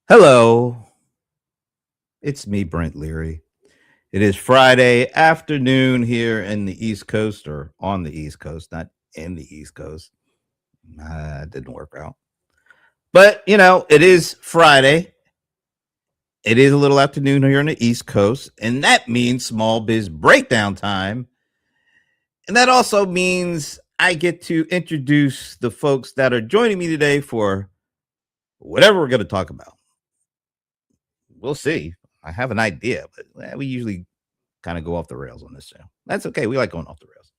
Hello, it's me, Brent Leary. It is Friday afternoon here in the East Coast, or on the East Coast, not in the East Coast. It didn't work out. But, it is Friday. It is a little afternoon here on the East Coast, and that means small biz breakdown time. And that also means I get to introduce the folks that are joining me today for whatever we're going to talk about. We'll see. I have an idea, but we usually kind of go off the rails on this show. That's okay. We like going off the rails.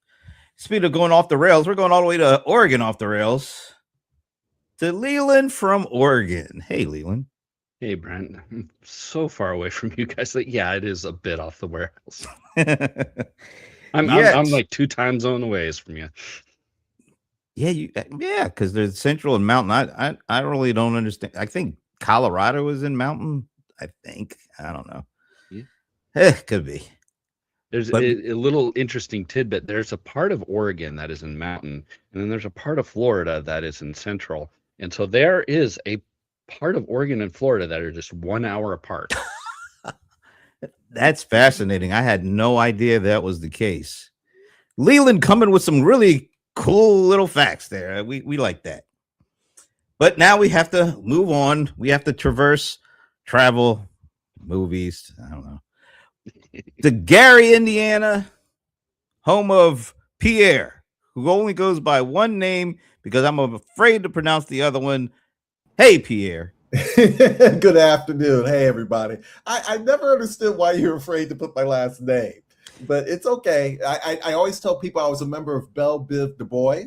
Speaking of going off the rails, we're going all the way to Oregon off the rails to Leland from Oregon. Hey, Leland. Hey, Brent. I'm so far away from you guys that, yeah, it is a bit off the rails. I'm like 2 time zone away from you. Yeah, because there's Central and Mountain. I really don't understand. I think Colorado is in Mountain. I think. I don't know. Yeah. Could be. There's a little interesting tidbit. There's a part of Oregon that is in Mountain, and then there's a part of Florida that is in Central. And so there is a part of Oregon and Florida that are just 1 hour apart. That's fascinating. I had no idea that was the case. Leland coming with some really cool little facts there. We like that. But now we have to move on. We have to travel, movies. I don't know. To Gary, Indiana, home of Pierre, who only goes by one name because I'm afraid to pronounce the other one. Hey, Pierre. Good afternoon. Hey, everybody. I never understood why you're afraid to put my last name, but it's okay. I always tell people I was a member of Belle Biv Du Bois,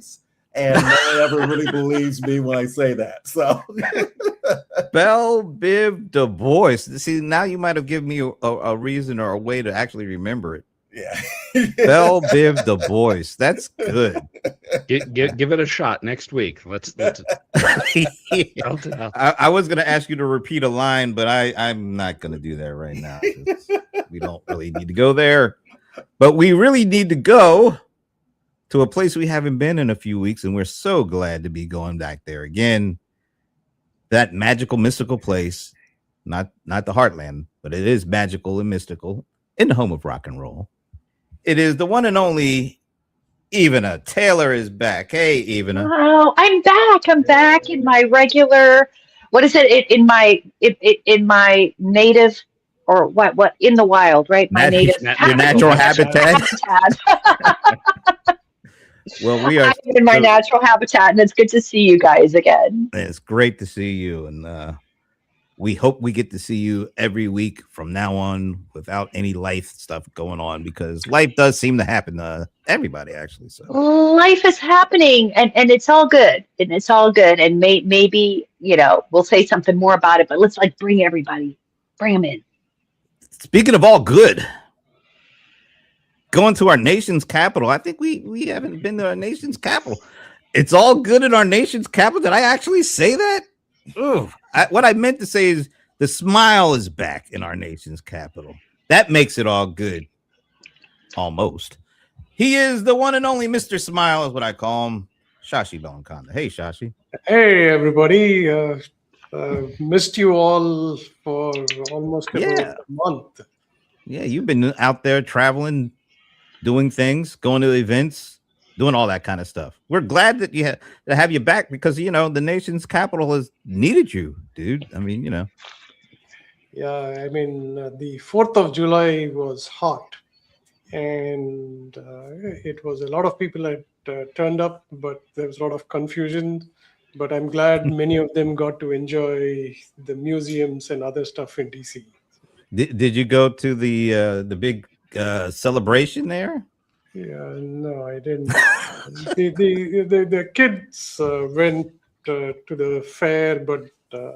and no one ever really believes me when I say that. So, Belle Biv Du Bois. See, now you might have given me a reason or a way to actually remember it. Yeah. Belle Biv Du Bois. That's good. Give it a shot next week. Let's I was going to ask you to repeat a line, but I'm not going to do that right now. We don't really need to go there, but we really need to go to a place we haven't been in a few weeks, and we're so glad to be going back there again. That magical, mystical place, not the Heartland, but it is magical and mystical in the home of rock and roll. It is the one and only Ivana. Taylor is back. Hey, Ivana. Oh, I'm back. I'm back in my regular. What is it? In my native, or what? In the wild, right? My native. Your natural habitat. Well, we are I'm in my natural habitat, and it's good to see you guys again. It's great to see you, and we hope we get to see you every week from now on without any life stuff going on, because life does seem to happen to everybody, actually. So life is happening, and it's all good, and maybe we'll say something more about it, but let's bring them in. Speaking of all good, going to our nation's capital. I think we haven't been to our nation's capital. It's all good in our nation's capital. Did I actually say that? Ooh, what I meant to say is the smile is back in our nation's capital. That makes it all good. Almost. He is the one and only Mr. Smile, is what I call him. Shashi Belankanda. Hey, Shashi. Hey, everybody. Missed you all for almost a month. Yeah, you've been out there traveling, doing things, going to events, doing all that kind of stuff. We're glad that to have you back, because the nation's capital has needed you, dude. I mean, Yeah, I mean, the 4th of July was hot, and it was a lot of people that turned up, but there was a lot of confusion. But I'm glad many of them got to enjoy the museums and other stuff in DC. Did you go to the big celebration there? Yeah, no, I didn't. the kids went to the fair, but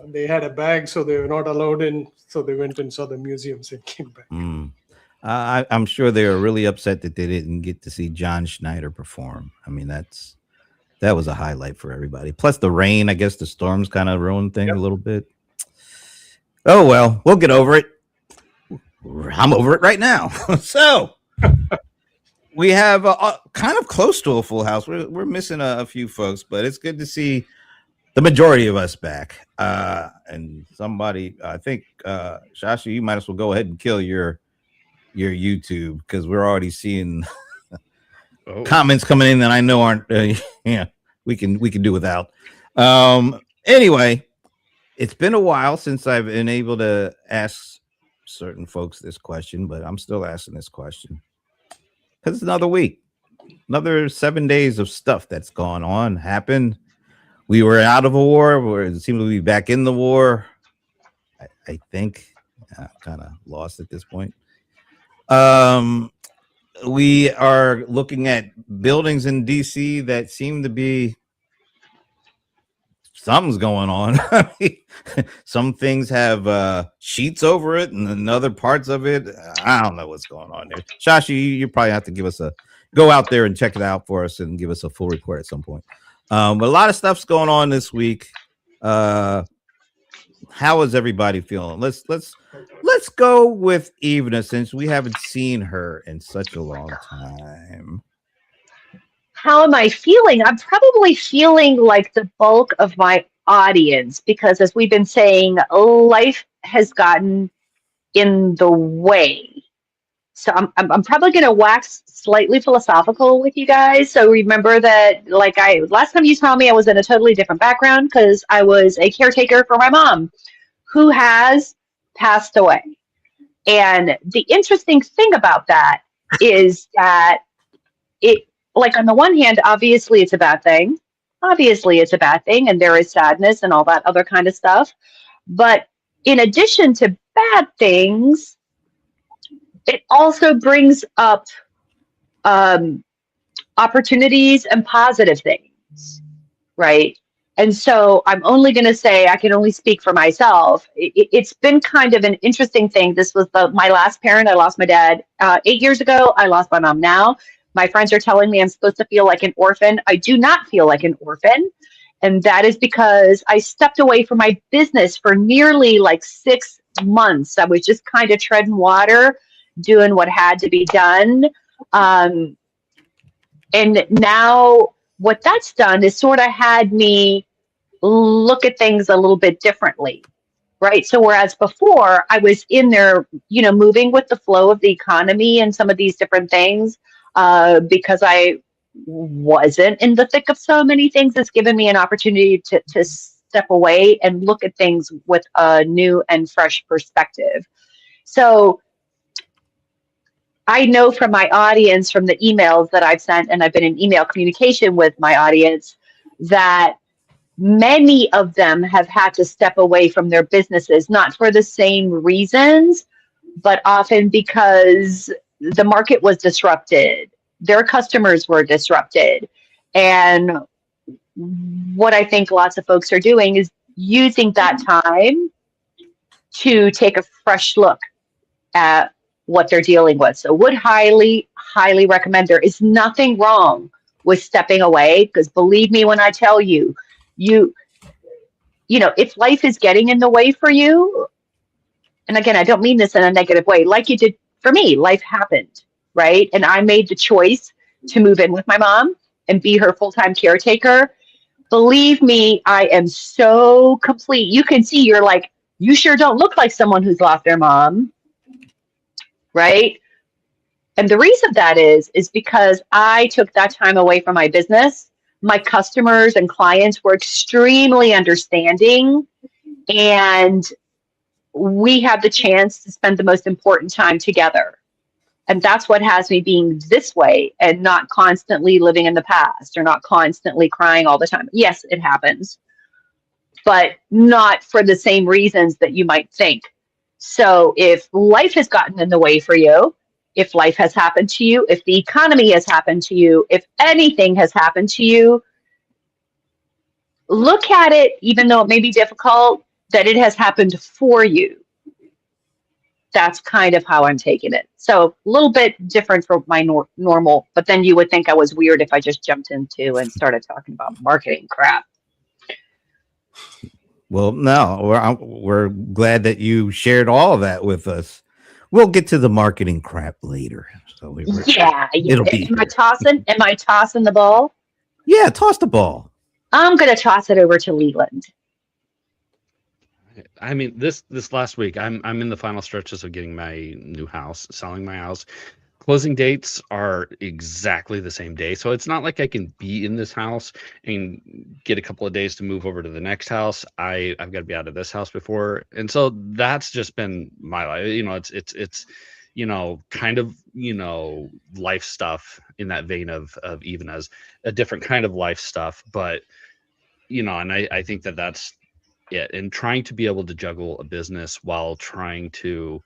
they had a bag, so they were not allowed in. So they went and saw the museums and came back. I'm sure they were really upset that they didn't get to see John Schneider perform. I mean, that was a highlight for everybody. Plus the rain, I guess the storms kind of ruined things a little bit. Oh, well, we'll get over it. I'm over it right now. So we have kind of close to a full house. We're missing a few folks, but it's good to see the majority of us back. And somebody, I think, Shasha, you might as well go ahead and kill your YouTube, because we're already seeing comments coming in that I know aren't. Yeah, we can do without. Anyway, it's been a while since I've been able to ask certain folks this question, but I'm still asking this question because it's another week, another 7 days of stuff that's gone on, happened. We were out of a war, where it seemed to be back in the war. I think I'm kind of lost at this point. We are looking at buildings in DC that seem to be something's going on. Some things have sheets over it, and then other parts of it, I don't know what's going on there. Shashi, you probably have to give us go out there and check it out for us and give us a full report at some point. But a lot of stuff's going on this week. How is everybody feeling? Let's go with Ivana, since we haven't seen her in such a long time. How am I feeling? I'm probably feeling like the bulk of my audience, because as we've been saying, life has gotten in the way. So I'm probably going to wax slightly philosophical with you guys. So remember that, like, last time you saw me, I was in a totally different background because I was a caretaker for my mom, who has passed away. And the interesting thing about that is that it, like, on the one hand, obviously it's a bad thing. Obviously it's a bad thing, and there is sadness and all that other kind of stuff. But in addition to bad things, it also brings up opportunities and positive things, right? And so I'm only going to say, I can only speak for myself. It's been kind of an interesting thing. This was my last parent. I lost my dad 8 years ago. I lost my mom now. My friends are telling me I'm supposed to feel like an orphan. I do not feel like an orphan. And that is because I stepped away from my business for nearly like 6 months. I was just kind of treading water, doing what had to be done. And now what that's done is sort of had me look at things a little bit differently, right? So whereas before I was in there, moving with the flow of the economy and some of these different things, because I wasn't in the thick of so many things, it's given me an opportunity to step away and look at things with a new and fresh perspective. So I know from my audience, from the emails that I've sent, and I've been in email communication with my audience, that many of them have had to step away from their businesses, not for the same reasons, but often because the market was disrupted, their customers were disrupted. And what I think lots of folks are doing is using that time to take a fresh look at what they're dealing with. So would highly, highly recommend. There is nothing wrong with stepping away, because believe me when I tell you, if life is getting in the way for you, and again, I don't mean this in a negative way, like you did for me, life happened, right? And I made the choice to move in with my mom and be her full-time caretaker. Believe me, I am so complete. You can see, you're like, you sure don't look like someone who's lost their mom, right? And the reason that is because I took that time away from my business. My customers and clients were extremely understanding, and we had the chance to spend the most important time together. And that's what has me being this way and not constantly living in the past, or not constantly crying all the time. Yes, it happens, but not for the same reasons that you might think. So if life has gotten in the way for you, if life has happened to you, if the economy has happened to you, if anything has happened to you, look at it, even though it may be difficult, that it has happened for you. That's kind of how I'm taking it. So a little bit different from my normal, but then you would think I was weird if I just jumped into and started talking about marketing crap. Well, no, we're glad that you shared all of that with us. We'll get to the marketing crap later. So it'll be. Am I tossing the ball? Yeah, toss the ball. I'm going to toss it over to Leland. I mean, this last week, I'm in the final stretches of getting my new house, selling my house. Closing dates are exactly the same day, so it's not like I can be in this house and get a couple of days to move over to the next house. I've got to be out of this house before, and so that's just been my life. It's kind of life stuff in that vein of even as a different kind of life stuff, but and I think that's it, and trying to be able to juggle a business while trying to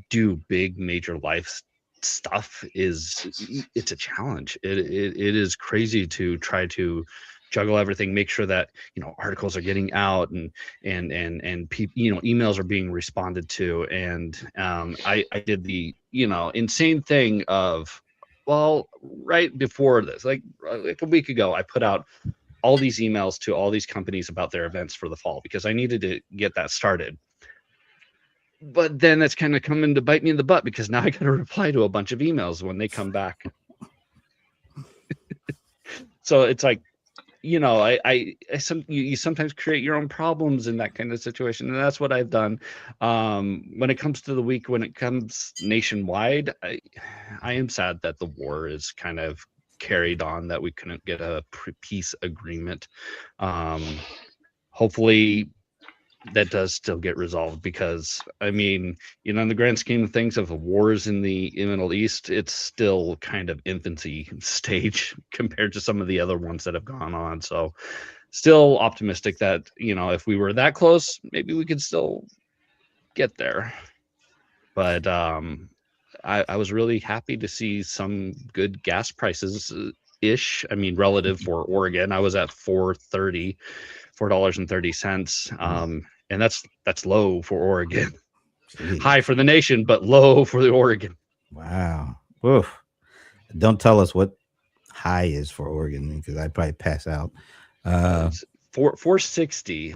do big major life stuff it's a challenge. It is crazy to try to juggle everything, make sure that articles are getting out and emails are being responded to, and I did the insane thing of, well, right before this, like a week ago, I put out all these emails to all these companies about their events for the fall because I needed to get that started. But then that's kind of coming to bite me in the butt because now I got to reply to a bunch of emails when they come back. So it's like, you sometimes create your own problems in that kind of situation, and that's what I've done. When it comes to the week, when it comes nationwide, I am sad that the war is kind of carried on, that we couldn't get a peace agreement. Hopefully that does still get resolved, because I mean, in the grand scheme of things, of the wars in the Middle East, it's still kind of infancy stage compared to some of the other ones that have gone on. So still optimistic that if we were that close, maybe we could still get there. But I was really happy to see some good gas prices ish. I mean, relative for Oregon, I was at $4.30. And that's low for Oregon. Jeez. High for the nation, but low for the Oregon. Wow. Oof. Don't tell us what high is for Oregon, because I'd probably pass out. 460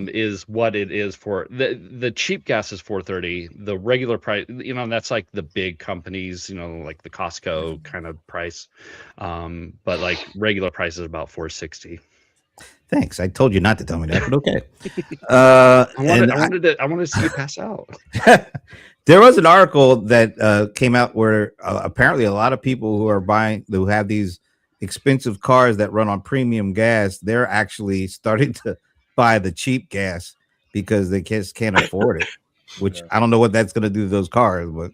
is what it is for the cheap gas is 430. The regular price, that's like the big companies, like the Costco kind of price. But like regular price is about 460. Thanks. I told you not to tell me that, but okay. I wanted to see you pass out. There was an article that came out where apparently a lot of people who have these expensive cars that run on premium gas, they're actually starting to buy the cheap gas because they just can't afford it. Which I don't know what that's going to do to those cars, but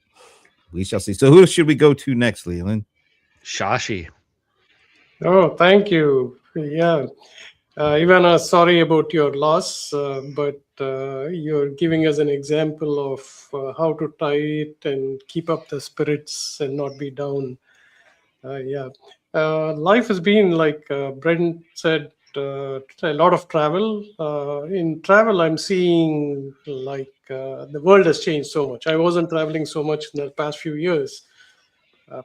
we shall see. So who should we go to next, Leland? Shashi. Oh, thank you. Yeah. Ivana, sorry about your loss, but you're giving us an example of how to tie it and keep up the spirits and not be down. Life has been, like Brent said, a lot of travel. In travel, I'm seeing like the world has changed so much. I wasn't traveling so much in the past few years.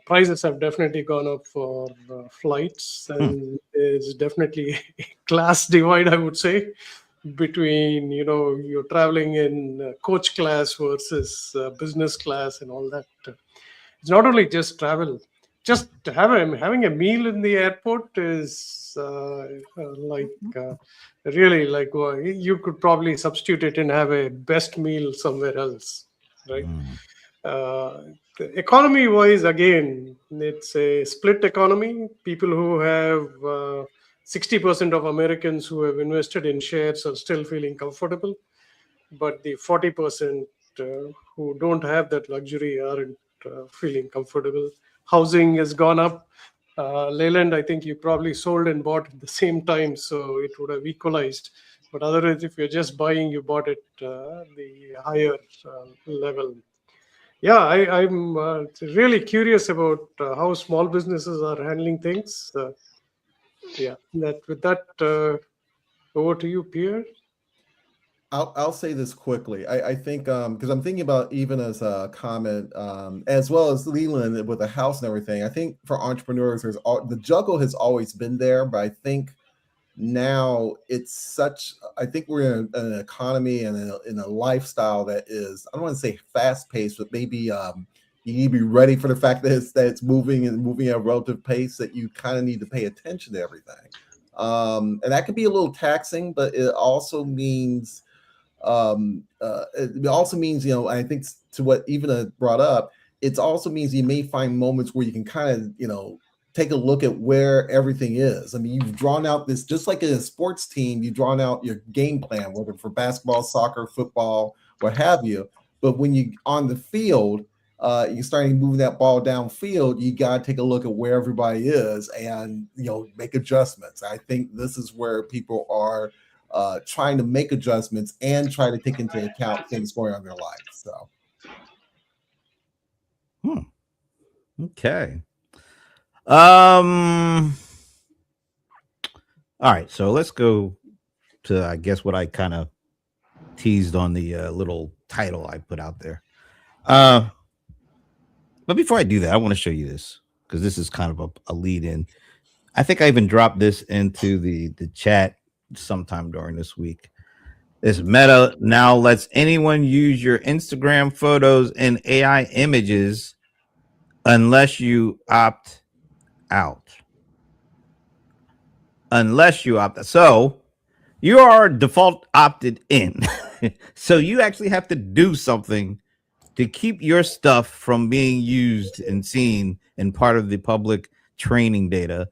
Prices have definitely gone up for flights, and there's definitely a class divide, I would say, between you're traveling in coach class versus business class and all that. It's not only just travel. Just having a meal in the airport is really like, well, you could probably substitute it and have a best meal somewhere else, right? Economy wise, again, it's a split economy. People who have 60% of Americans who have invested in shares are still feeling comfortable, but the 40% who don't have that luxury aren't feeling comfortable. Housing has gone up. Leyland, I think you probably sold and bought at the same time, so it would have equalized. But otherwise, if you're just buying, you bought it the higher level. Yeah, I'm really curious about how small businesses are handling things. With that, over to you, Pierre. I'll say this quickly. I think because I'm thinking about even as a comment, as well as Leland with a house and everything. I think for entrepreneurs, the juggle has always been there, but I think now I think we're in an economy and in a lifestyle that is, I don't want to say fast paced, but maybe you need to be ready for the fact that it's moving at a relative pace, that you kind of need to pay attention to everything. And that can be a little taxing, but it also means I think to what Ivana brought up, it also means you may find moments where you can kind of take a look at where everything is. I mean, you've drawn out this, just like in a sports team, you've drawn out your game plan, whether for basketball, soccer, football, what have you. But when you on the field, you're starting moving that ball downfield, you got to take a look at where everybody is and make adjustments. I think this is where people are trying to make adjustments and try to take into account things going on in their life. So, okay. All right, so let's go to, I guess, what I kind of teased on the little title I put out there. But before I do that, I want to show you this because this is kind of a lead in. I think I even dropped this into the chat sometime during this week. This Meta now lets anyone use your Instagram photos and AI images unless you opt out. Unless you opt out. So you are default opted in. So you actually have to do something to keep your stuff from being used and seen in part of the public training data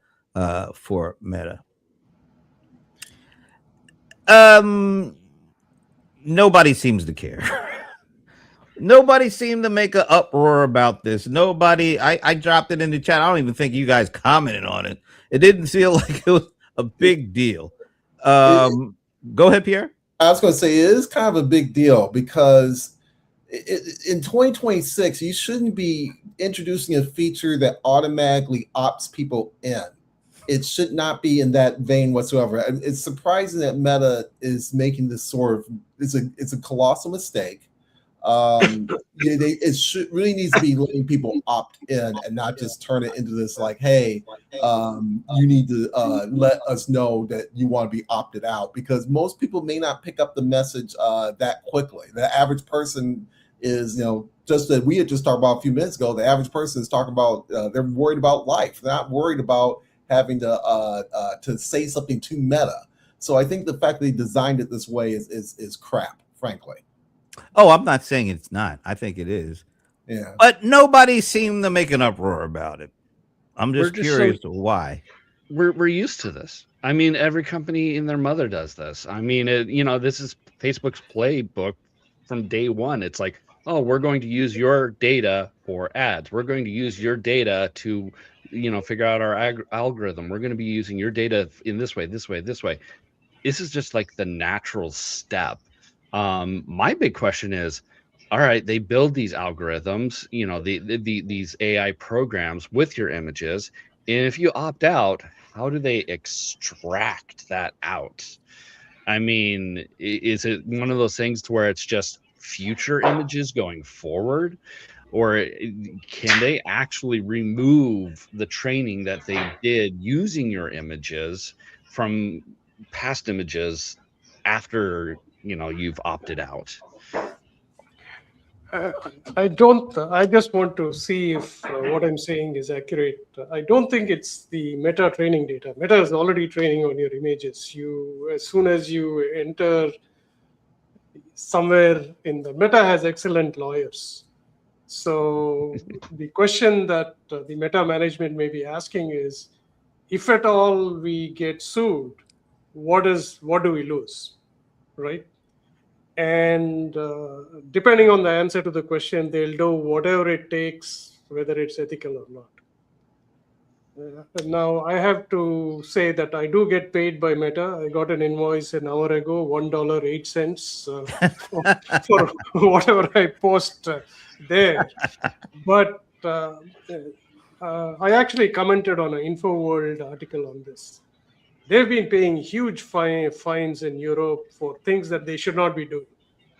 for Meta. Nobody seems to care. Nobody seemed to make an uproar about this. Nobody, I dropped it in the chat. I don't even think you guys commented on it. It didn't feel like it was a big deal. Go ahead, Pierre. I was going to say it is kind of a big deal because in 2026, you shouldn't be introducing a feature that automatically opts people in. It should not be in that vein whatsoever. It's surprising that Meta is making this sort of it's a colossal mistake. It really needs to be letting people opt in and not just turn it into this like, hey, you need to let us know that you want to be opted out, because most people may not pick up the message that quickly. The average person is, just that we had just talked about a few minutes ago, the average person is talking about, they're worried about life. They're not worried about having to say something to Meta. So I think the fact that they designed it this way is crap, frankly. Oh, I'm not saying it's not. I think it is. Yeah. But nobody seemed to make an uproar about it. I'm just curious why. We're used to this. I mean, every company and their mother does this. I mean, this is Facebook's playbook from day one. It's like, oh, we're going to use your data for ads. We're going to use your data to, figure out our algorithm. We're going to be using your data in this way, this way, this way. This is just like the natural step. My big question is, all right, they build these algorithms, these AI programs with your images. And if you opt out, how do they extract that out? I mean, is it one of those things to where it's just future images going forward? Or can they actually remove the training that they did using your images from past images after, you've opted out? I don't. I just want to see if what I'm saying is accurate. I don't think it's the Meta training data. Meta is already training on your images. As soon as you enter somewhere in the Meta has excellent lawyers. So the question that the Meta management may be asking is, if at all we get sued, what do we lose, right? And depending on the answer to the question, they'll do whatever it takes, whether it's ethical or not. Now, I have to say that I do get paid by Meta. I got an invoice an hour ago, $1.08 for whatever I post there. But I actually commented on an InfoWorld article on this. They've been paying huge fines in Europe for things that they should not be doing.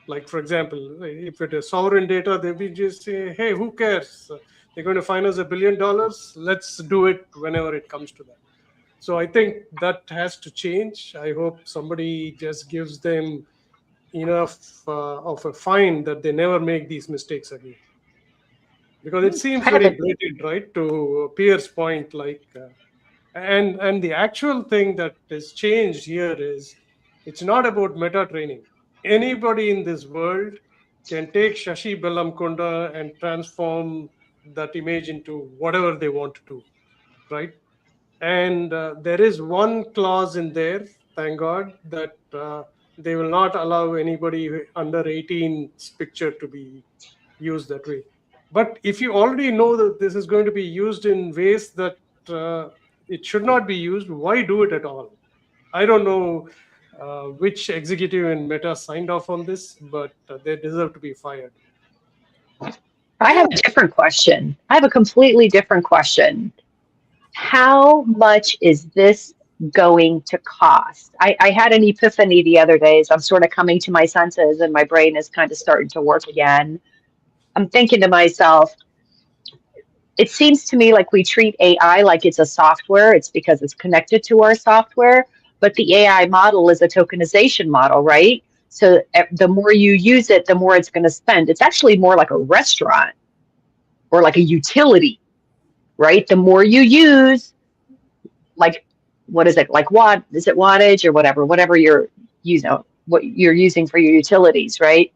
Like, for example, if it is sovereign data, they'll be just saying, hey, who cares? They're going to fine us $1 billion. Let's do it whenever it comes to that. So I think that has to change. I hope somebody just gives them enough of a fine that they never make these mistakes again. Because it seems very blatant, right? To Pierre's point, like And the actual thing that is changed here is it's not about meta training. Anybody in this world can take Shashi Bellamkonda and transform that image into whatever they want to do, right? And there is one clause in there, thank God, that they will not allow anybody under 18's picture to be used that way. But if you already know that this is going to be used in ways that it should not be used, why do it at all? I don't know which executive in Meta signed off on this, but they deserve to be fired. I have a different question. I have a completely different question. How much is this going to cost? I had an epiphany the other day as I'm sort of coming to my senses and my brain is kind of starting to work again. I'm thinking to myself, it seems to me like we treat AI like it's a software. It's because it's connected to our software, but the AI model is a tokenization model, right? So the more you use it, the more it's going to spend. It's actually more like a restaurant or like a utility, right? The more you use, like, what is it? Like is it wattage or whatever you're, what you're using for your utilities, right?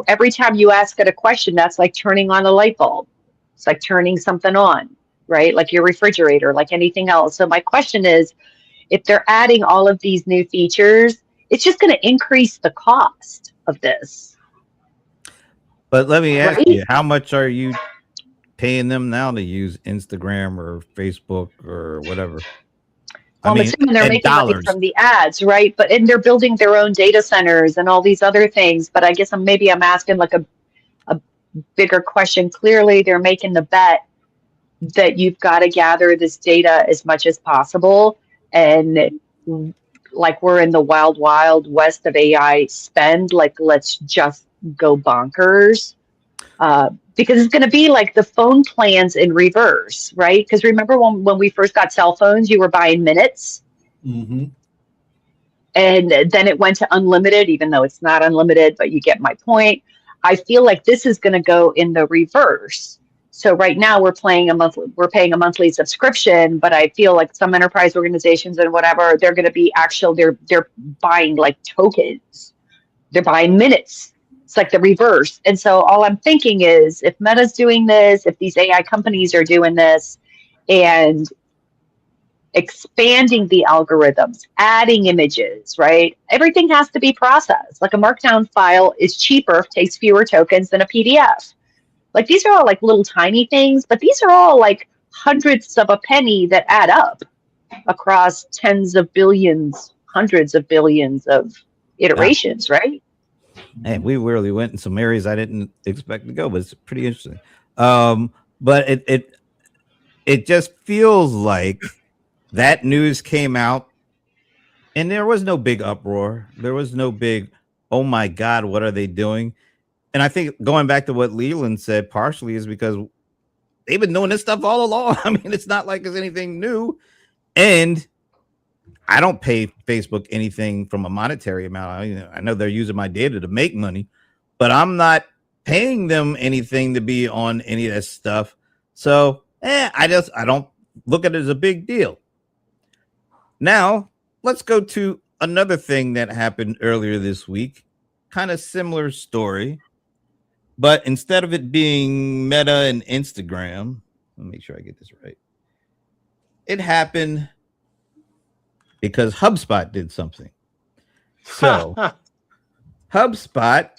Every time you ask it a question, that's like turning on a light bulb. It's like turning something on, right? Like your refrigerator, like anything else. So my question is, if they're adding all of these new features, it's just going to increase the cost of this. But let me ask right? you, how much are you paying them now to use Instagram or Facebook or whatever? Well, I'm assuming they're making money from the ads, right? And they're building their own data centers and all these other things. But I guess I'm asking like a bigger question. Clearly, they're making the bet that you've got to gather this data as much as possible. And like we're in the wild west of AI spend, like let's just go bonkers. Because it's going to be like the phone plans in reverse, right? Because remember when we first got cell phones, you were buying minutes. Mm-hmm. And then it went to unlimited, even though it's not unlimited, but you get my point. I feel like this is going to go in the reverse. So right now we're paying a monthly subscription, but I feel like some enterprise organizations and whatever, they're going to be they're buying like tokens. They're buying minutes. It's like the reverse. And so all I'm thinking is if Meta's doing this, if these AI companies are doing this and expanding the algorithms, adding images, right? Everything has to be processed. Like a markdown file is cheaper, takes fewer tokens than a PDF. Like these are all like little tiny things, but these are all like hundredths of a penny that add up across tens of billions, hundreds of billions of iterations, right? Hey, we really went in some areas I didn't expect to go, but it's pretty interesting. But it just feels like that news came out and there was no big uproar. There was no big, oh my God, what are they doing? And I think going back to what Leland said partially is because they've been doing this stuff all along. I mean, it's not like it's anything new. And I don't pay Facebook anything from a monetary amount. I know they're using my data to make money, but I'm not paying them anything to be on any of that stuff. So I don't look at it as a big deal. Now, let's go to another thing that happened earlier this week. Kind of similar story, but instead of it being Meta and Instagram, let me make sure I get this right. It happened because HubSpot did something. So HubSpot,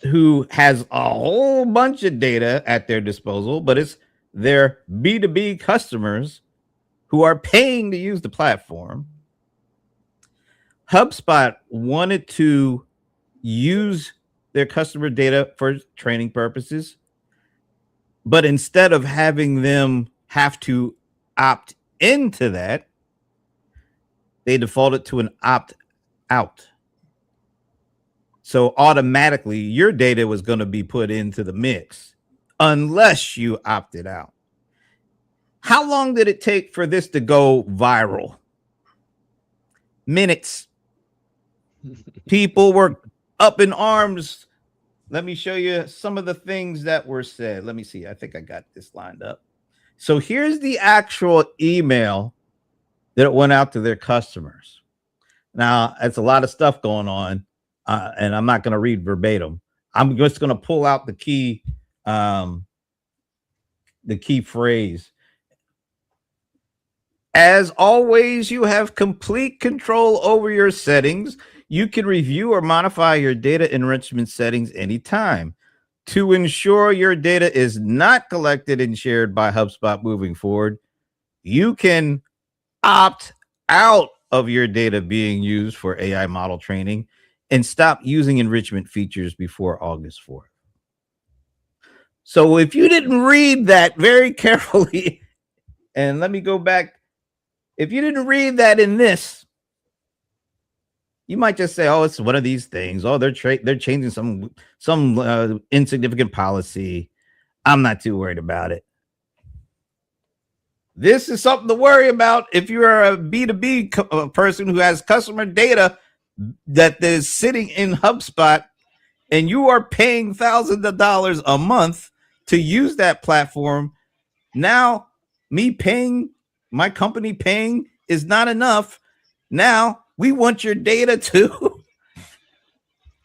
who has a whole bunch of data at their disposal, but it's their B2B customers who are paying to use the platform. HubSpot wanted to use their customer data for training purposes, but instead of having them have to opt into that, they defaulted to an opt-out. So automatically your data was going to be put into the mix unless you opted out. How long did it take for this to go viral? Minutes. People were up in arms. Let me show you some of the things that were said. Let me see. I think I got this lined up. So here's the actual email that went out to their customers. Now, it's a lot of stuff going on, and I'm not going to read verbatim. I'm just going to pull out the key phrase. As always, you have complete control over your settings. You can review or modify your data enrichment settings anytime. To ensure your data is not collected and shared by HubSpot moving forward, you can opt out of your data being used for AI model training and stop using enrichment features before August 4th. So if you didn't read that very carefully, and let me go back, if you didn't read that in this, you might just say, "Oh, it's one of these things. Oh, they're changing some insignificant policy. I'm not too worried about it." This is something to worry about if you're a B2B person who has customer data that is sitting in HubSpot, and you are paying thousands of dollars a month to use that platform. Now, my company paying is not enough. Now we want your data too.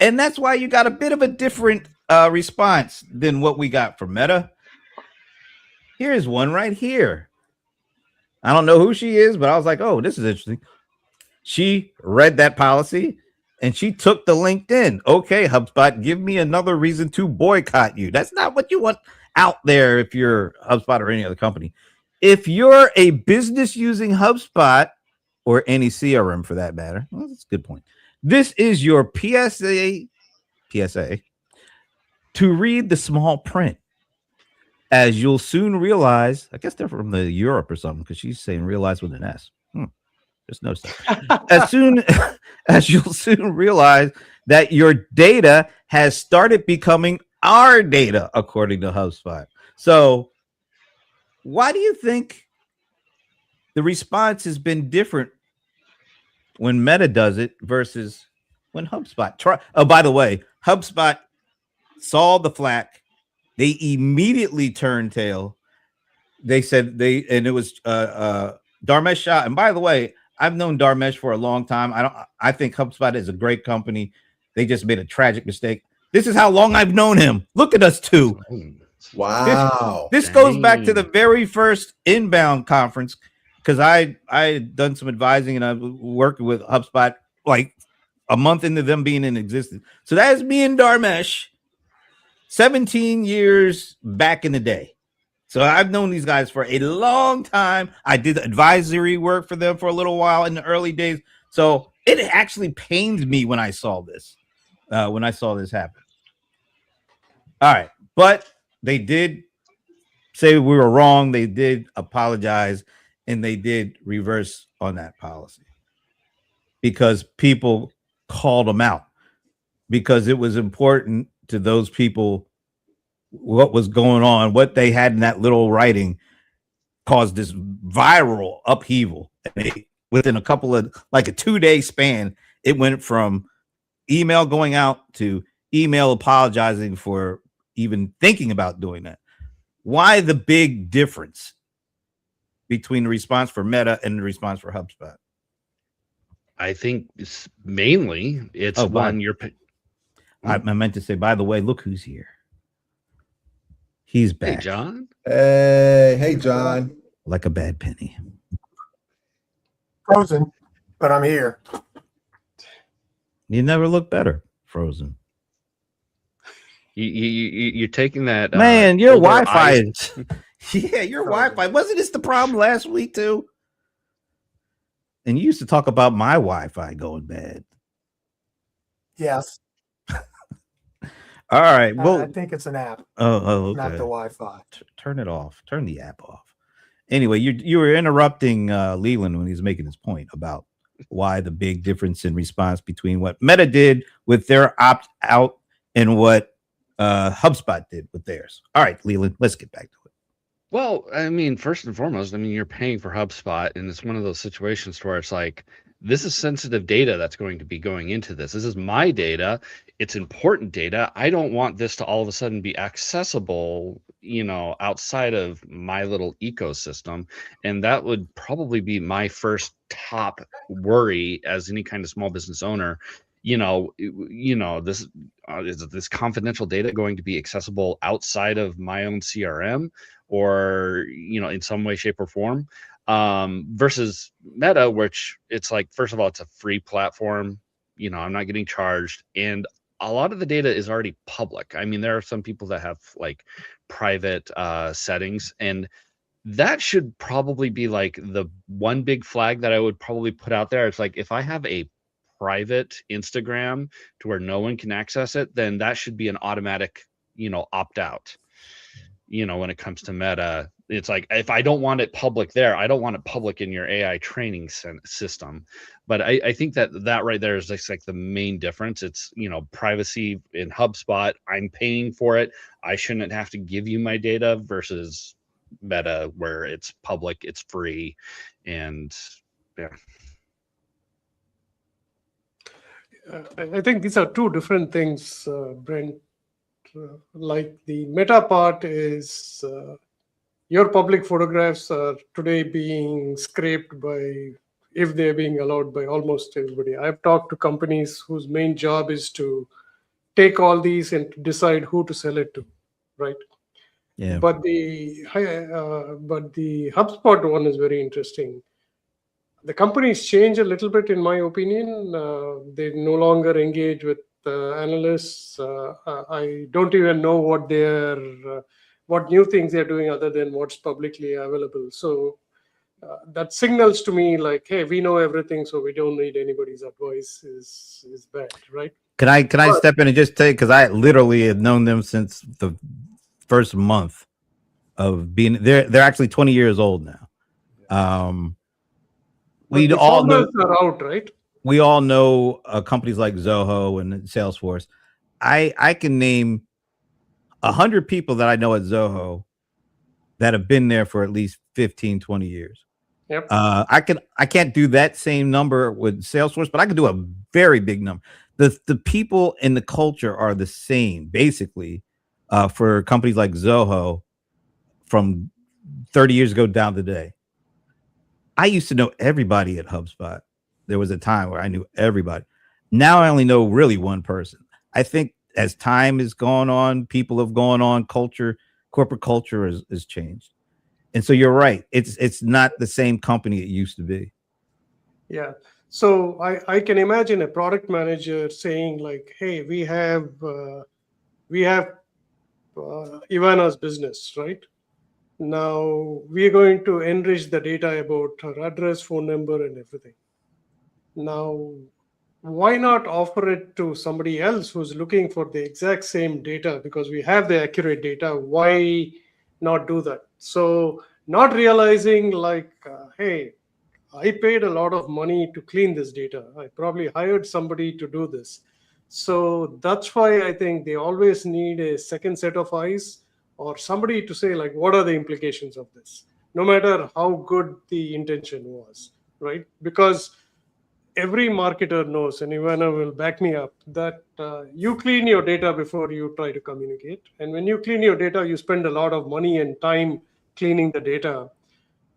And that's why you got a bit of a different response than what we got from Meta. Here's one right here. I don't know who she is, but I was like, oh, this is interesting. She read that policy and she took the LinkedIn. Okay, HubSpot, give me another reason to boycott you. That's not what you want out there if you're HubSpot or any other company. If you're a business using HubSpot or any CRM for that matter, well, that's a good point. This is your PSA to read the small print. As you'll soon realize, I guess they're from the Europe or something, because she's saying realize with an S. Just notice that. As you'll soon realize that your data has started becoming our data, according to HubSpot. So why do you think the response has been different when Meta does it versus when HubSpot Oh, by the way, HubSpot saw the flack. They immediately turned tail. They said and it was Dharmesh Shah. And by the way, I've known Dharmesh for a long time. I think HubSpot is a great company. They just made a tragic mistake. This is how long I've known him. Look at us two. Wow. This goes back to the very first inbound conference, because I had done some advising and I was working with HubSpot like a month into them being in existence. So that is me and Dharmesh 17 years back in the day. So I've known these guys for a long time. I did advisory work for them for a little while in the early days. So it actually pained me when I saw this, happen. All right. But they did say we were wrong. They did apologize, and they did reverse on that policy because people called them out, because it was important to those people what was going on, what they had in that little writing caused this viral upheaval. And within a couple of, like a 2-day span, it went from email going out to email apologizing for even thinking about doing that. Why the big difference between the response for Meta and the response for HubSpot? I think mainly it's when you're. I meant to say, by the way, look who's here. He's back. Hey, John. Hey, John. Like a bad penny. Frozen, but I'm here. You never look better, frozen. You're taking that. Man, your Wi-Fi. Yeah, your Wi-Fi. Wasn't this the problem last week too? And you used to talk about my Wi-Fi going bad. Yes. All right. Well, I think it's an app. Oh, okay. Not the Wi-Fi. Turn it off. Turn the app off. Anyway, you were interrupting Leland when he was making his point about why the big difference in response between what Meta did with their opt-out and what HubSpot did with theirs. All right, Leland, let's get back to it. Well, I mean, first and foremost, you're paying for HubSpot, and it's one of those situations where it's like, this is sensitive data that's going to be going into this. This is my data. It's important data. I don't want this to all of a sudden be accessible outside of my little ecosystem. And that would probably be my first top worry as any kind of small business owner. This is this confidential data going to be accessible outside of my own CRM or, in some way, shape, or form, versus Meta, which it's like, first of all, it's a free platform. I'm not getting charged. And a lot of the data is already public. I mean, there are some people that have like private settings, and that should probably be like the one big flag that I would probably put out there. It's like, if I have a private Instagram to where no one can access it, then that should be an automatic, opt out. When it comes to Meta, it's like, if I don't want it public there, I don't want it public in your AI training system. But I think that right there is just like the main difference. It's, privacy in HubSpot. I'm paying for it. I shouldn't have to give you my data, versus Meta, where it's public, it's free. And yeah. I think these are two different things, Brent. Like the Meta part is your public photographs are today being scraped by, if they're being allowed, by almost everybody. I've talked to companies whose main job is to take all these and decide who to sell it to, right? Yeah. But the HubSpot one is very interesting. The companies change a little bit, in my opinion. They no longer engage with analysts. I don't even know what new things they're doing other than what's publicly available. So that signals to me like, hey, we know everything, so we don't need anybody's advice. Is bad, right? Can I step in and just tell you, because I literally have known them since the first month of being there. They're actually 20 years old now. We all know are out, right? We all know companies like Zoho and Salesforce. I can name 100 people that I know at Zoho that have been there for at least 15, 20 years. Yep. I can't do that same number with Salesforce, but I can do a very big number. The people and the culture are the same, basically, for companies like Zoho from 30 years ago down to today. I used to know everybody at HubSpot. There was a time where I knew everybody. Now I only know really one person. I think as time has gone on, people have gone on, corporate culture has changed. And so you're right. It's not the same company it used to be. Yeah. So I can imagine a product manager saying like, hey, we have Ivana's business, right? Now we're going to enrich the data about her address, phone number, and everything. Now, why not offer it to somebody else who's looking for the exact same data? Because we have the accurate data. Why not do that? So not realizing like, hey, I paid a lot of money to clean this data. I probably hired somebody to do this. So that's why I think they always need a second set of eyes, or somebody to say like, what are the implications of this? No matter how good the intention was, right? Because every marketer knows, and Ivana will back me up, that you clean your data before you try to communicate. And when you clean your data, you spend a lot of money and time cleaning the data.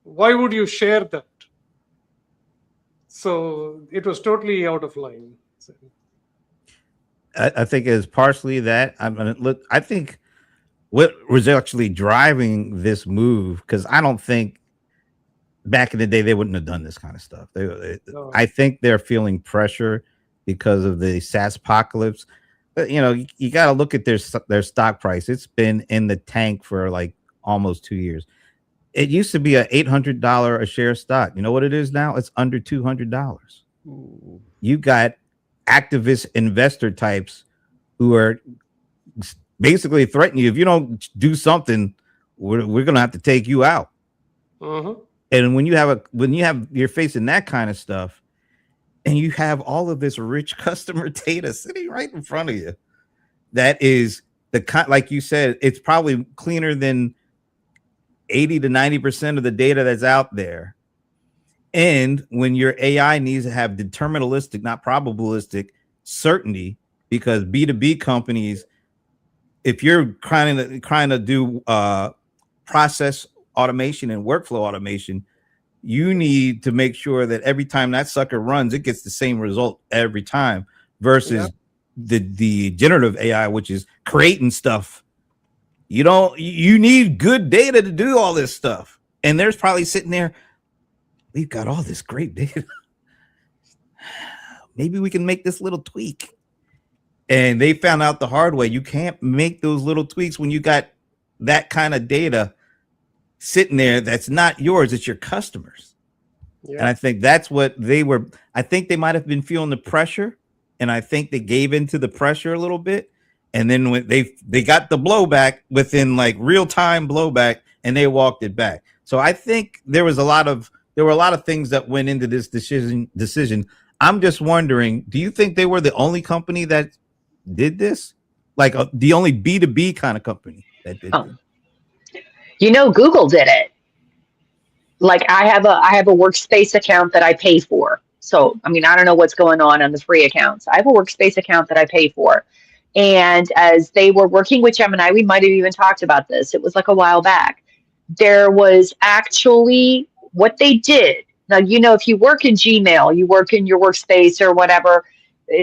Why would you share that? So it was totally out of line. So. I think it's partially that. I think what was actually driving this move, because I don't think back in the day they wouldn't have done this kind of stuff. No. I think they're feeling pressure because of the SaaS apocalypse. But you got to look at their stock price. It's been in the tank for like almost 2 years. It used to be a $800 a share stock. You know what it is now? It's under $200. Ooh. You got activist investor types who are basically threatening you. If you don't do something, we're going to have to take you out. Uh-huh. And when you're facing that kind of stuff, and you have all of this rich customer data sitting right in front of you, that is like you said, it's probably cleaner than 80 to 90% of the data that's out there. And when your AI needs to have deterministic, not probabilistic certainty, because B2B companies if you're trying to do process automation and workflow automation, you need to make sure that every time that sucker runs, it gets the same result every time versus the generative AI, which is creating stuff. You need good data to do all this stuff. And there's probably sitting there, we've got all this great data. Maybe we can make this little tweak. And they found out the hard way. You can't make those little tweaks when you got that kind of data sitting there that's not yours, it's your customers. Yeah. And I think that's what I think they might have been feeling the pressure, and I think they gave into the pressure a little bit. And then when they got the blowback within like real time blowback, and they walked it back. So I think there were a lot of things that went into this decision. I'm just wondering, do you think they were the only company that did this? Like the only B2B kind of company that did this? Google did it. Like I have a workspace account that I pay for. So, I mean, I don't know what's going on the free accounts. I have a workspace account that I pay for. And as they were working with Gemini, we might have even talked about this. It was like a while back. There was actually what they did. Now, if you work in Gmail, you work in your workspace or whatever,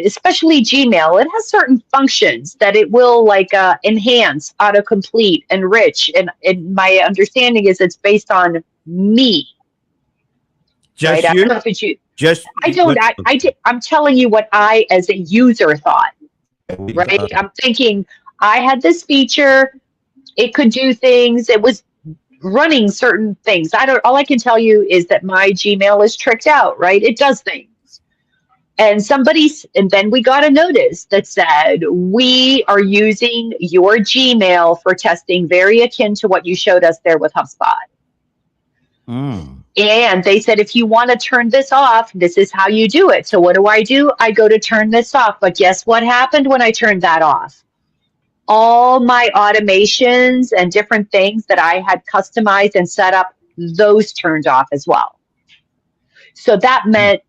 especially Gmail, it has certain functions that it will like enhance, autocomplete, enrich. And my understanding is it's based on me. Just right? you? I don't know if it's you. Just I'm telling you what I, as a user, thought. Right? I'm thinking I had this feature. It could do things. It was running certain things. All I can tell you is that my Gmail is tricked out, right? It does things. And then we got a notice that said, we are using your Gmail for testing very akin to what you showed us there with HubSpot. And they said, if you want to turn this off, this is how you do it. So what do? I go to turn this off. But guess what happened when I turned that off? All my automations and different things that I had customized and set up, those turned off as well. So that meant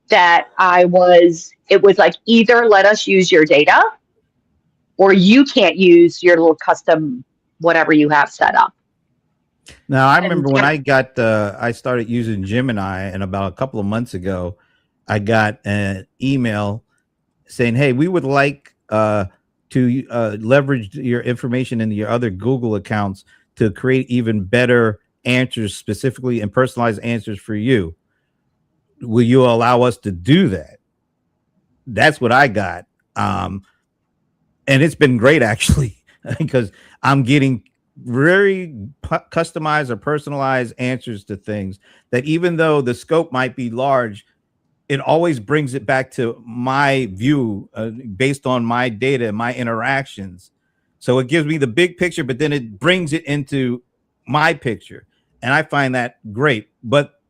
that it was like, either let us use your data or you can't use your little custom, whatever you have set up. Now, I remember when I started using Gemini, and about a couple of months ago, I got an email saying, hey, we would like to leverage your information in your other Google accounts to create even better answers, specifically and personalized answers for you. Will you allow us to do that? That's what I got. And it's been great, actually, because I'm getting very customized or personalized answers to things that, even though the scope might be large, it always brings it back to my view based on my data and my interactions. So it gives me the big picture, but then it brings it into my picture. And I find that great. But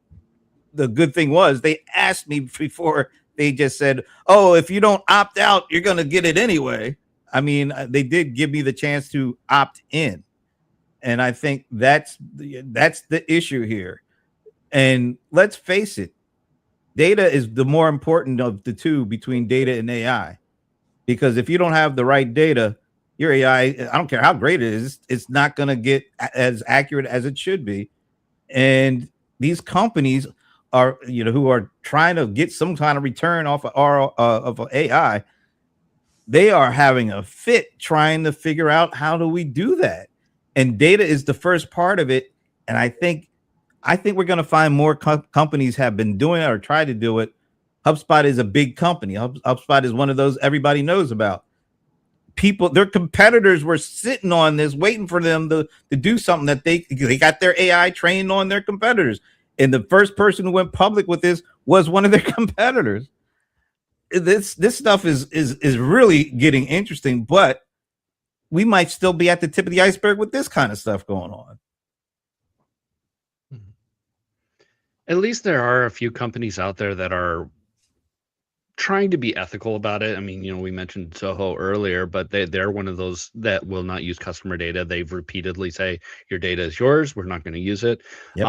the good thing was they asked me before. They just said, oh, if you don't opt out, you're going to get it anyway. I mean, they did give me the chance to opt in. And I think that's the issue here. And let's face it, data is the more important of the two between data and AI. Because if you don't have the right data, your AI, I don't care how great it is, it's not going to get as accurate as it should be. And these companies are, who are trying to get some kind of return off of AI, they are having a fit trying to figure out, how do we do that? And data is the first part of it. And I think we're going to find more companies have been doing it or tried to do it. HubSpot is a big company. HubSpot is one of those everybody knows about. Their competitors were sitting on this, waiting for them to do something that they got their AI trained on their competitors. And the first person who went public with this was one of their competitors. This stuff is really getting interesting, but we might still be at the tip of the iceberg with this kind of stuff going on. At least there are a few companies out there that are trying to be ethical about it. I mean, we mentioned Zoho earlier, but they're one of those that will not use customer data. They've repeatedly say, your data is yours, we're not going to use it. Yep.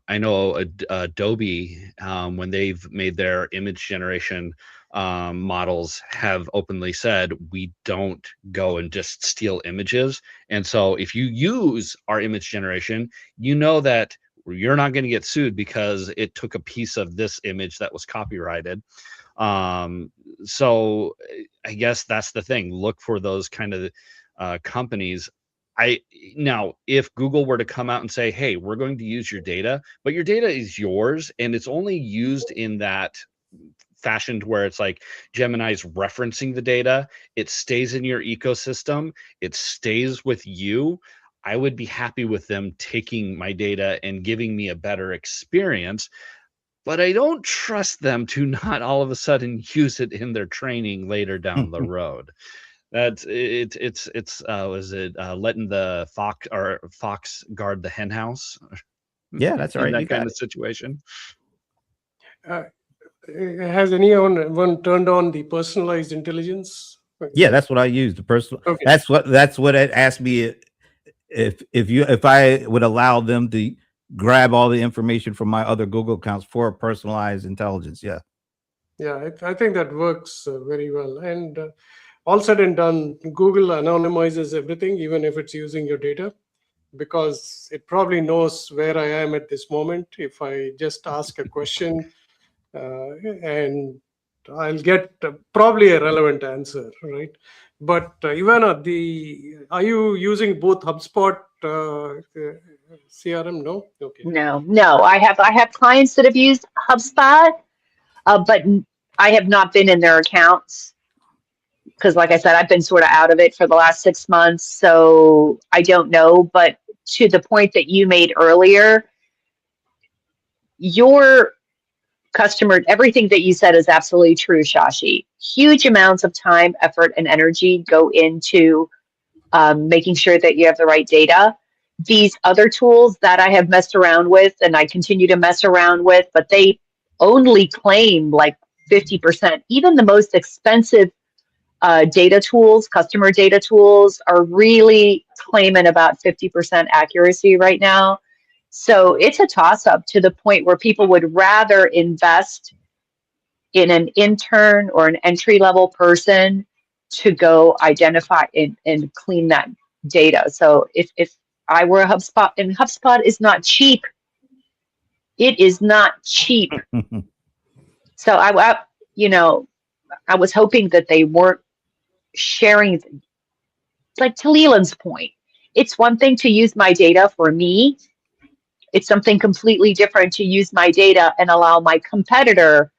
I know Adobe, when they've made their image generation models have openly said we don't go and just steal images. And so if you use our image generation, you know that you're not going to get sued because it took a piece of this image that was copyrighted. So I guess that's the thing. Look for those kind of companies. Now, if Google were to come out and say, hey, we're going to use your data, but your data is yours and it's only used in that fashioned where it's like Gemini's referencing the data, it stays in your ecosystem, it stays with you, I would be happy with them taking my data and giving me a better experience. But I don't trust them to not all of a sudden use it in their training later down the road. That's was it letting the fox guard the hen house? Yeah, that's right. In that You got kind of it. situation. Has anyone turned on the personalized intelligence? Yeah, that's what I use. The personal. Okay. That's what it asked me if I would allow them to grab all the information from my other Google accounts for personalized intelligence. Yeah. Yeah, I think that works very well. And all said and done, Google anonymizes everything, even if it's using your data, because it probably knows where I am at this moment. If I just ask a question, and I'll get probably a relevant answer, right? But Ivana, are you using both HubSpot CRM? No. Okay. No. I have clients that have used HubSpot, but I have not been in their accounts because, like I said, I've been sort of out of it for the last 6 months, so I don't know. But to the point that you made earlier, your customer, everything that you said is absolutely true, Shashi. Huge amounts of time, effort, and energy go into making sure that you have the right data. These other tools that I have messed around with and I continue to mess around with, but they only claim like 50%. Even the most expensive data tools, customer data tools, are really claiming about 50% accuracy right now. So it's a toss-up to the point where people would rather invest in an intern or an entry-level person to go identify and clean that data. So if I were a HubSpot, and HubSpot is not cheap. It is not cheap. So I was hoping that they weren't sharing, like to Leland's point. It's one thing to use my data for me. It's something completely different to use my data and allow my competitor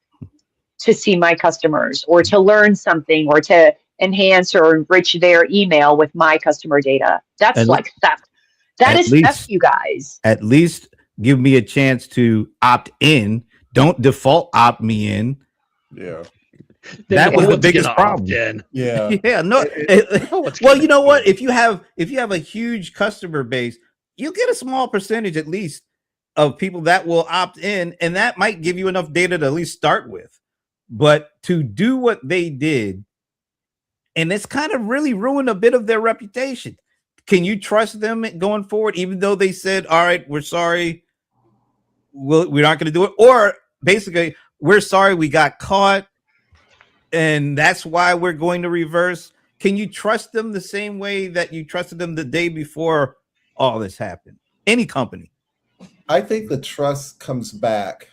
to see my customers or to learn something or to enhance or enrich their email with my customer data. That's like theft. That is theft, you guys. At least give me a chance to opt in. Don't default opt me in. Yeah. That was the biggest problem. Yeah. Yeah. No. Well, you know what? If you have a huge customer base, you'll get a small percentage at least of people that will opt in, and that might give you enough data to at least start with. But to do what they did, and it's kind of really ruined a bit of their reputation. Can you trust them going forward, even though they said, all right, we're sorry, we're not going to do it? Or basically, we're sorry we got caught, and that's why we're going to reverse. Can you trust them the same way that you trusted them the day before all this happened? Any company. I think the trust comes back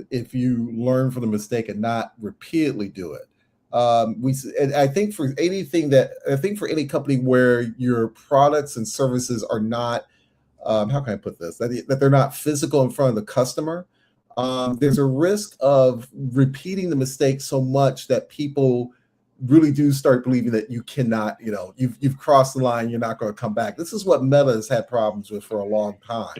if you learn from the mistake and not repeatedly do it. I think for any company where your products and services are not, how can I put this, that they're not physical in front of the customer, there's a risk of repeating the mistake so much that people really do start believing that you cannot, you've crossed the line, you're not going to come back. This is what Meta has had problems with for a long time.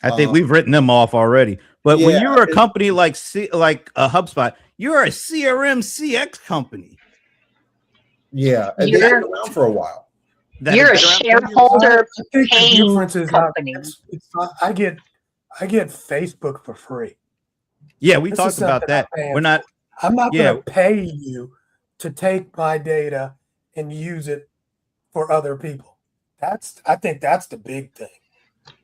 I think we've written them off already. But yeah, when you're a company like a HubSpot, you're a CRM CX company. Yeah, and they've been around for a while. You're a shareholder paying company. I get Facebook for free. Yeah, we talked about that. I'm not going to pay you to take my data and use it for other people. I think that's the big thing.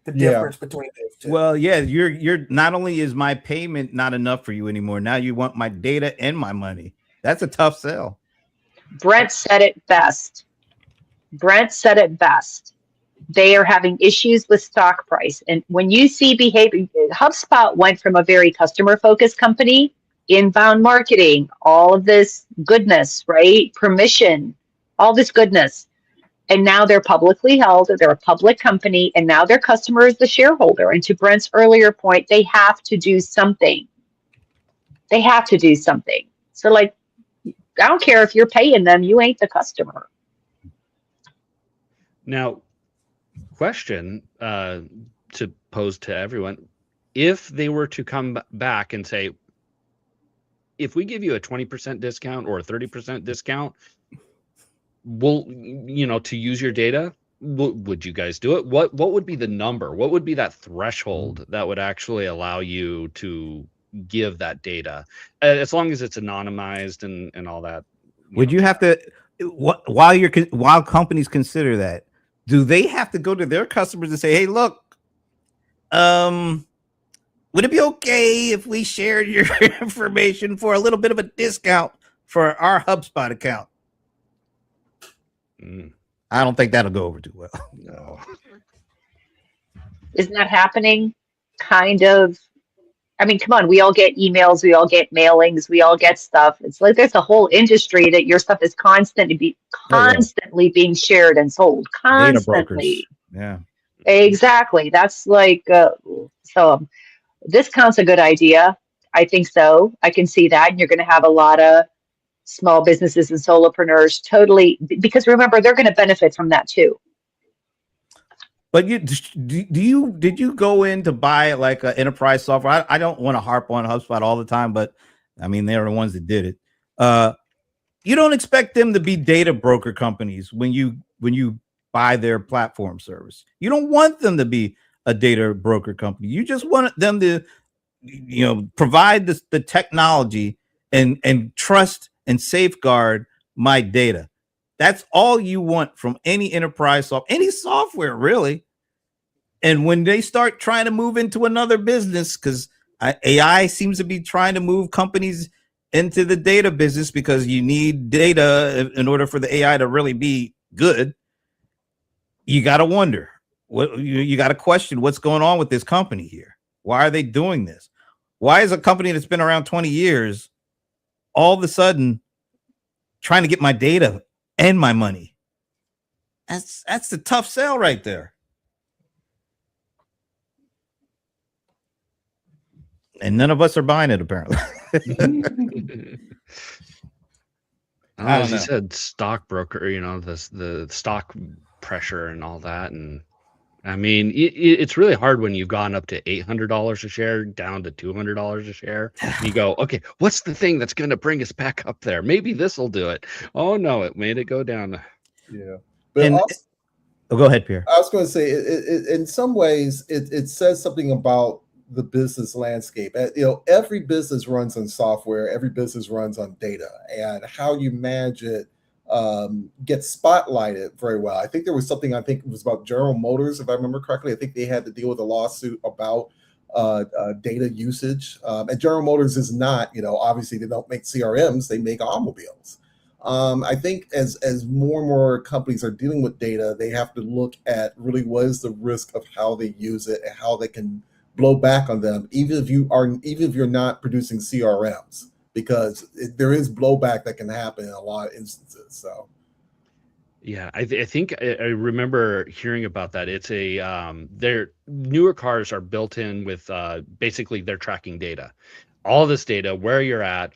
The difference between those two. Well, yeah, you're not only is my payment not enough for you anymore. Now you want my data and my money. That's a tough sell. Brent said it best. They are having issues with stock price. And when you see behavior, HubSpot went from a very customer focused company, inbound marketing, all of this goodness, right? Permission, all this goodness. And now they're publicly held, they're a public company, and now their customer is the shareholder. And to Brent's earlier point, they have to do something. So, like, I don't care if you're paying them, you ain't the customer. Now, question to pose to everyone: if they were to come back and say, if we give you a 20% discount or a 30% discount, we'll, to use your data, would you guys do it? What would be the number? What would be that threshold that would actually allow you to give that data, as long as it's anonymized and all that? Would you have to, while companies consider that, do they have to go to their customers and say, hey, look, would it be okay if we shared your information for a little bit of a discount for our HubSpot account? I don't think that'll go over too well. No. Isn't that happening? Kind of. I mean, come on, we all get emails, we all get mailings, we all get stuff. It's like there's a whole industry that your stuff is constantly being shared and sold. Constantly. Yeah. Exactly. That's like, so discount's a good idea. I think so. I can see that. And you're going to have a lot of small businesses and solopreneurs totally, because remember, they're going to benefit from that too. But did you go in to buy like an enterprise software? I don't want to harp on HubSpot all the time, but I mean, they're the ones that did it. You don't expect them to be data broker companies when you buy their platform service. You don't want them to be a data broker company. You just want them to, provide the technology and trust and safeguard my data. That's all you want from any enterprise any software, really. And when they start trying to move into another business, because AI seems to be trying to move companies into the data business because you need data in order for the AI to really be good, you got to wonder. You got to question what's going on with this company here. Why are they doing this? Why is a company that's been around 20 years all of a sudden trying to get my data and my money? That's the tough sell right there. And none of us are buying it, apparently. As you said, stockbroker, the stock pressure and all that. And I mean, it's really hard when you've gone up to $800 a share down to $200 a share. You go, okay, what's the thing that's going to bring us back up there? Maybe this will do it. Oh no, it made it go down. Yeah. But go ahead, Pierre. I was going to say, in some ways, it says something about the business landscape. Every business runs on software. Every business runs on data, and how you manage it gets spotlighted very well. I think there was something, I think it was about General Motors, if I remember correctly. I think they had to deal with a lawsuit about data usage. And General Motors is not, obviously they don't make CRMs, they make automobiles. I think as more and more companies are dealing with data, they have to look at really what is the risk of how they use it and how they can blow back on them, even if you're not producing CRMs, because there is blowback that can happen in a lot of instances. So, yeah, I think I remember hearing about that. It's their newer cars are built in with basically they're tracking data, all this data, where you're at,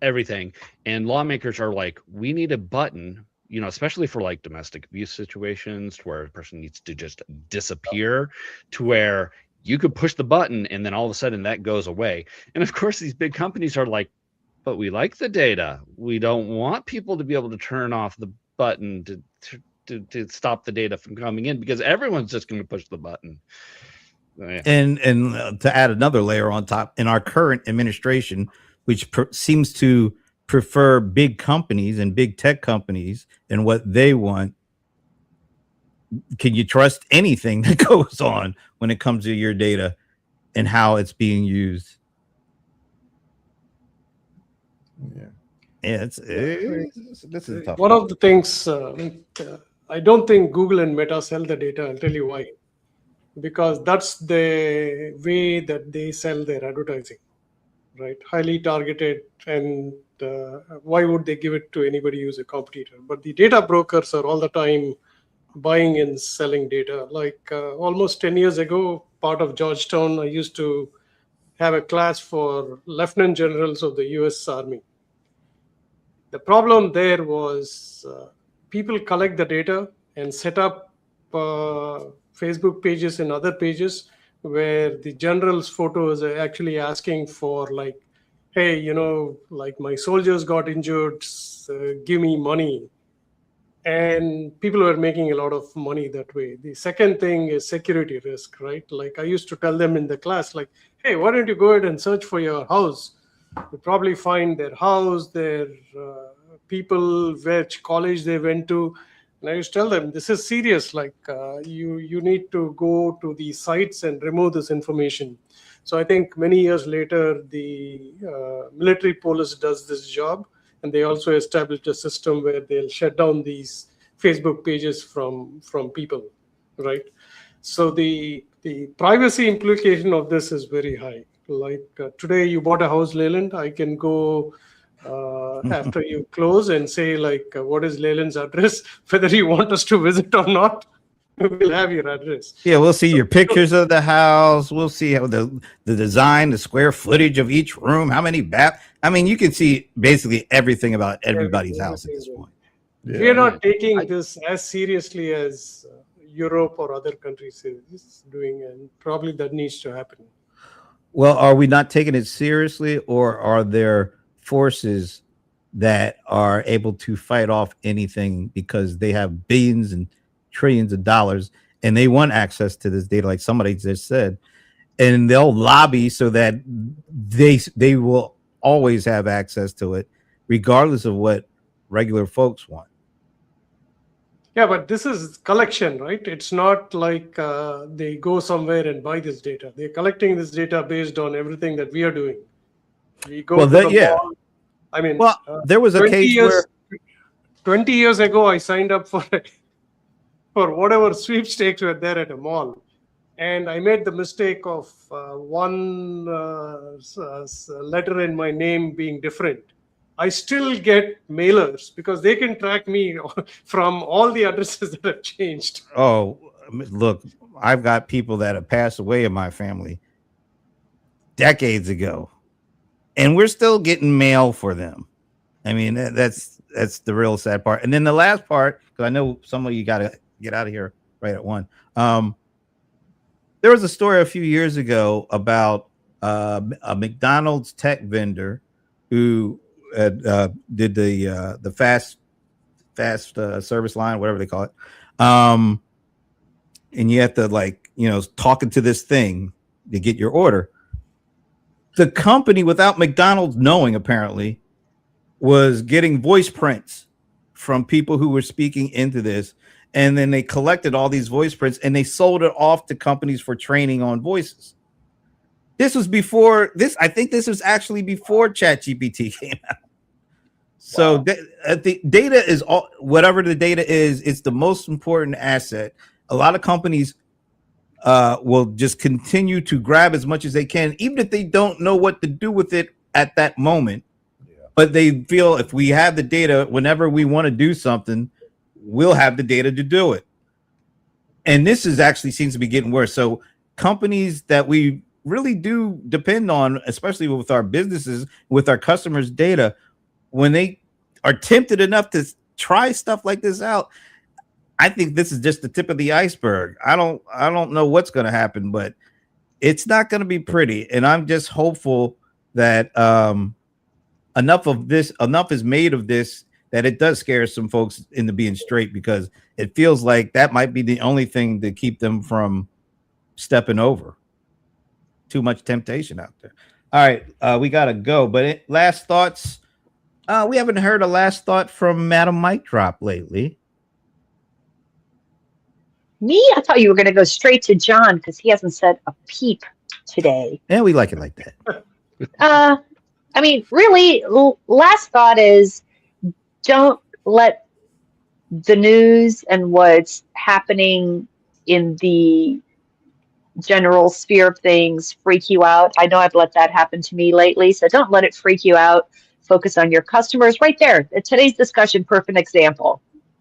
everything, and lawmakers are like, we need a button, especially for like domestic abuse situations where a person needs to just disappear, to where you could push the button and then all of a sudden that goes away. And of course, these big companies are like, but we like the data. We don't want people to be able to turn off the button to stop the data from coming in, because everyone's just going to push the button. Yeah. And to add another layer on top, in our current administration, which seems to prefer big companies and big tech companies and what they want, can you trust anything that goes on when it comes to your data and how it's being used? Yeah. Yeah, this is a tough One one. of the things I don't think Google and Meta sell the data. I'll tell you why. Because that's the way that they sell their advertising, right? Highly targeted, and why would they give it to anybody who's a competitor? But the data brokers are all the time buying and selling data. Like almost 10 years ago, part of Georgetown, I used to have a class for lieutenant generals of the US Army. The problem there was people collect the data and set up Facebook pages and other pages where the general's photos are actually asking for, like, hey, like my soldiers got injured, give me money. And people were making a lot of money that way. The second thing is security risk, right? Like I used to tell them in the class, like, hey, why don't you go ahead and search for your house? You probably find their house, their people, which college they went to. And I used to tell them, this is serious. Like you need to go to the sites and remove this information. So I think many years later, the military police does this job, and they also established a system where they'll shut down these Facebook pages from people, right? So the privacy implication of this is very high. Like today, you bought a house, Leland. I can go after you close and say, like, what is Leland's address? Whether you want us to visit or not, we'll have your address. Yeah, we'll see your pictures of the house. We'll see how the design, the square footage of each room, how many bath. I mean, you can see basically everything about everybody's house at this point. Yeah. We are not taking this as seriously as Europe or other countries is doing, and probably that needs to happen. Well, are we not taking it seriously, or are there forces that are able to fight off anything because they have billions and trillions of dollars and they want access to this data, like somebody just said, and they'll lobby so that they will always have access to it, regardless of what regular folks want? Yeah, but this is collection, right? It's not like they go somewhere and buy this data. They're collecting this data based on everything that we are doing. We go to the mall. I mean, there was a case where 20 years ago, I signed up for whatever sweepstakes were there at a mall. And I made the mistake of one letter in my name being different. I still get mailers because they can track me from all the addresses that have changed. Oh, look, I've got people that have passed away in my family decades ago, and we're still getting mail for them. I mean, that's the real sad part. And then the last part, because I know some of you got to get out of here right at 1. There was a story a few years ago about a McDonald's tech vendor who did the fast service line, whatever they call it. And you have to talking to this thing to get your order. The company, without McDonald's knowing, apparently, was getting voice prints from people who were speaking into this. And then they collected all these voice prints and they sold it off to companies for training on voices. This was before this. I think this was actually before ChatGPT came out. So the data is all, whatever the data is, it's the most important asset. A lot of companies will just continue to grab as much as they can, even if they don't know what to do with it at that moment. Yeah. But they feel if we have the data, whenever we want to do something, we'll have the data to do it. And this is actually seems to be getting worse. So companies that we really do depend on, especially with our businesses, with our customers' data, when they are tempted enough to try stuff like this out, I think this is just the tip of the iceberg. I don't know what's going to happen, but it's not going to be pretty. And I'm just hopeful that enough is made of this, that it does scare some folks into being straight, because it feels like that might be the only thing to keep them from stepping over. Too much temptation out there. All right, we got to go. But last thoughts. We haven't heard a last thought from Madam Mic Drop lately. Me? I thought you were going to go straight to John because he hasn't said a peep today. Yeah, we like it like that. I mean, really, last thought is don't let the news and what's happening in the general sphere of things freak you out. I know I've let that happen to me lately, so don't let it freak you out. Focus on your customers right there. Today's discussion, perfect example.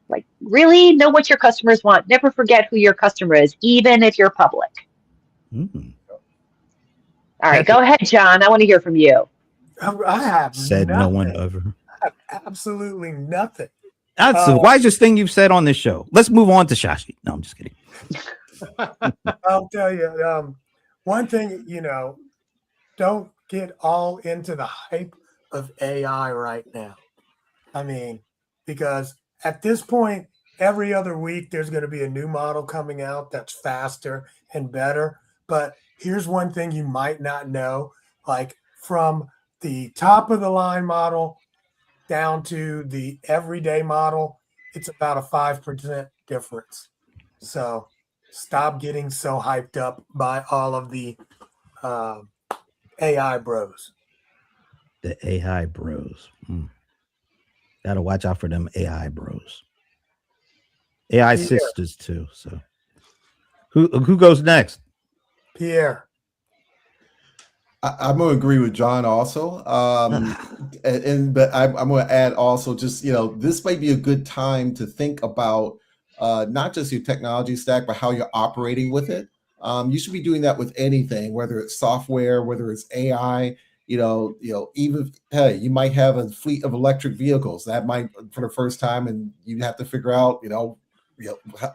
Like, really know what your customers want. Never forget who your customer is, even if you're public. Mm. All right, go ahead, John. I want to hear from you. I have Said nothing. no one ever. I have absolutely nothing. That's the wisest thing you've said on this show. Let's move on to Shashi. No, I'm just kidding. I'll tell you, one thing, don't get all into the hype of AI right now. I mean, because at this point, every other week, there's going to be a new model coming out that's faster and better. But here's one thing you might not know, like from the top of the line model down to the everyday model, it's about a 5% difference. So stop getting so hyped up by all of the AI bros. The AI bros. Gotta watch out for them AI bros. AI sisters too. So who goes next? Pierre. I'm going to agree with John also. But I'm going to add also just, this might be a good time to think about not just your technology stack, but how you're operating with it. You should be doing that with anything, whether it's software, whether it's AI, even, hey, you might have a fleet of electric vehicles that might for the first time, and you have to figure out,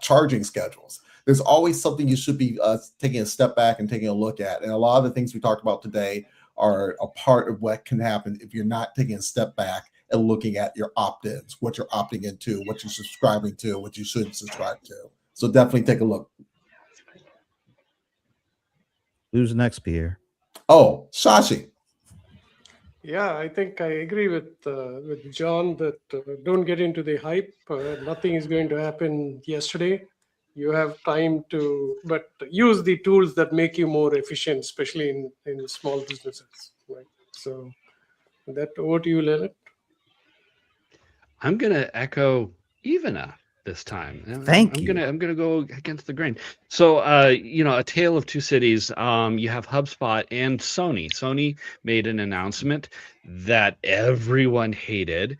charging schedules. There's always something you should be taking a step back and taking a look at. And a lot of the things we talked about today are a part of what can happen if you're not taking a step back and looking at your opt-ins, what you're opting into, what you're subscribing to, what you shouldn't subscribe to. So definitely take a look. Who's next, Pierre? Oh, Shashi. Yeah, I think I agree with John that don't get into the hype. Nothing is going to happen yesterday. You have time but use the tools that make you more efficient, especially in small businesses. Right. So that over to you, Leonard. I'm gonna echo Ivana this time. Thank you. I'm gonna go against the grain. So a tale of two cities. You have HubSpot and Sony. Sony made an announcement that everyone hated.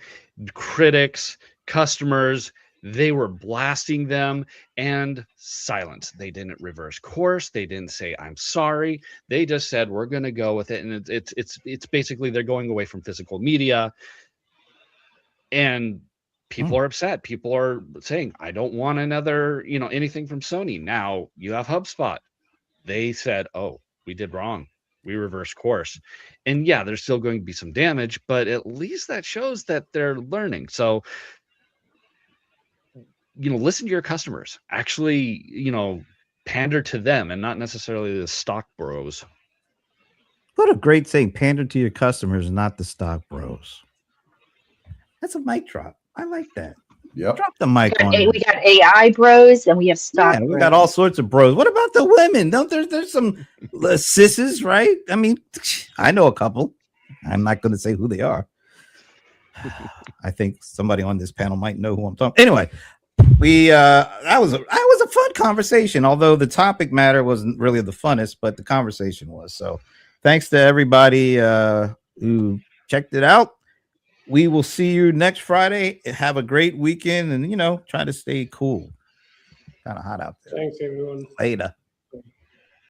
Critics, customers, they were blasting them, and silence. They didn't reverse course. They didn't say I'm sorry. They just said we're gonna go with it. And it's basically they're going away from physical media. And people are upset. People are saying, I don't want another, anything from Sony. Now you have HubSpot. They said, oh, we did wrong. We reversed course. And yeah, there's still going to be some damage, but at least that shows that they're learning. So, listen to your customers. Actually, pander to them and not necessarily the stock bros. What a great saying. Pander to your customers, not the stock bros. That's a mic drop. I like that. Yep. Drop the mic on. We got AI bros and we have stock. We got all sorts of bros. What about the women? Don't there's some sisses, right? I mean, I know a couple. I'm not going to say who they are. I think somebody on this panel might know who I'm talking. Anyway, that was a fun conversation. Although the topic matter wasn't really the funnest, but the conversation was. So, thanks to everybody who checked it out. We will see you next Friday. Have a great weekend and, try to stay cool. Kind of hot out there. Thanks, everyone. Later.